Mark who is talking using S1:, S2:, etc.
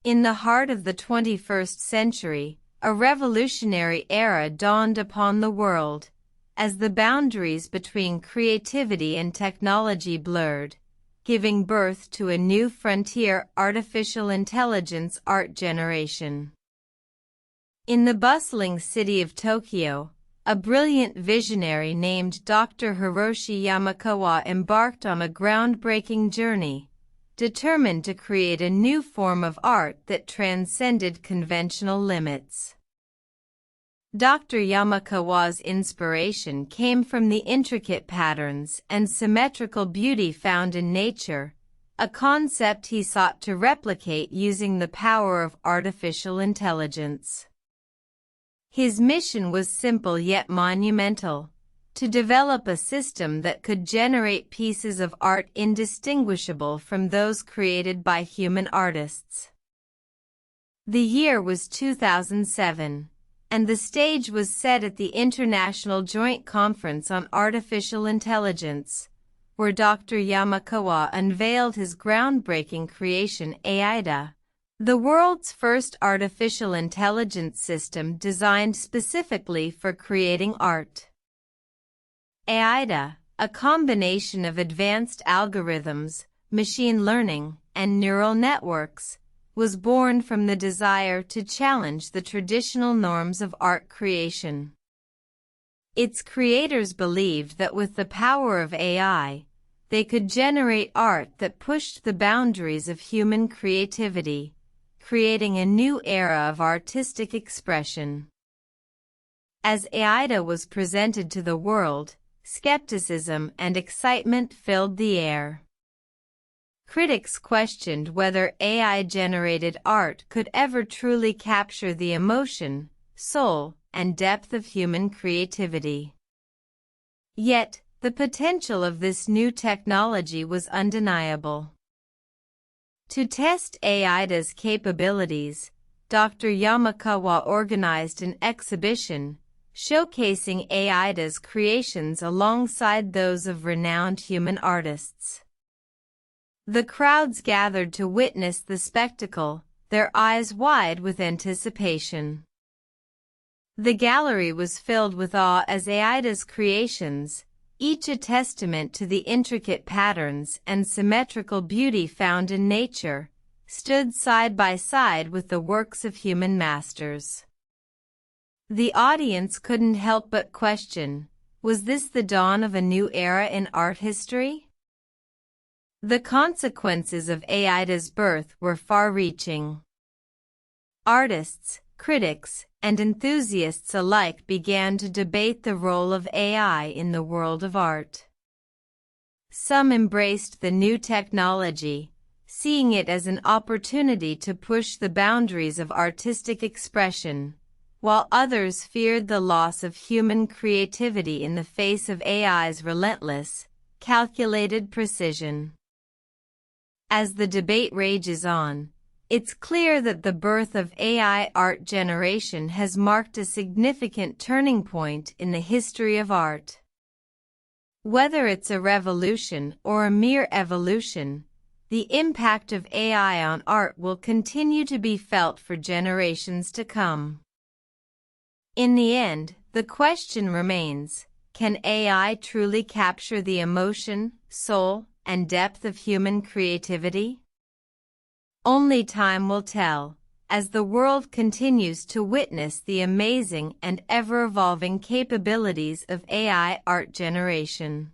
S1: In the heart of the 21st century, a revolutionary era dawned upon the world, as the boundaries between creativity and technology blurred, giving birth to a new frontier: artificial intelligence art generation. In the bustling city of Tokyo, a brilliant visionary named Dr. Hiroshi Yamakawa embarked on a groundbreaking journey, determined to create a new form of art that transcended conventional limits. Dr. Yamakawa's inspiration came from the intricate patterns and symmetrical beauty found in nature, a concept he sought to replicate using the power of artificial intelligence. His mission was simple yet monumental: to develop a system that could generate pieces of art indistinguishable from those created by human artists. The year was 2007, and the stage was set at the International Joint Conference on Artificial Intelligence, where Dr. Yamakawa unveiled his groundbreaking creation AIDA, the world's first artificial intelligence system designed specifically for creating art. AIDA, a combination of advanced algorithms, machine learning, and neural networks, was born from the desire to challenge the traditional norms of art creation. Its creators believed that with the power of AI, they could generate art that pushed the boundaries of human creativity, creating a new era of artistic expression. As AIDA was presented to the world, skepticism and excitement filled the air. Critics questioned whether AI-generated art could ever truly capture the emotion, soul, and depth of human creativity. Yet, the potential of this new technology was undeniable. To test AIDA's capabilities, Dr. Yamakawa organized an exhibition showcasing AIDA's creations alongside those of renowned human artists. The crowds gathered to witness the spectacle, their eyes wide with anticipation. The gallery was filled with awe as AIDA's creations, each a testament to the intricate patterns and symmetrical beauty found in nature, stood side by side with the works of human masters. The audience couldn't help but question, was this the dawn of a new era in art history? The consequences of AIDA's birth were far-reaching. Artists, critics, and enthusiasts alike began to debate the role of AI in the world of art. Some embraced the new technology, seeing it as an opportunity to push the boundaries of artistic expression, while others feared the loss of human creativity in the face of AI's relentless, calculated precision. As the debate rages on, it's clear that the birth of AI art generation has marked a significant turning point in the history of art. Whether it's a revolution or a mere evolution, the impact of AI on art will continue to be felt for generations to come. In the end, the question remains, can AI truly capture the emotion, soul, and depth of human creativity? Only time will tell, as the world continues to witness the amazing and ever-evolving capabilities of AI art generation.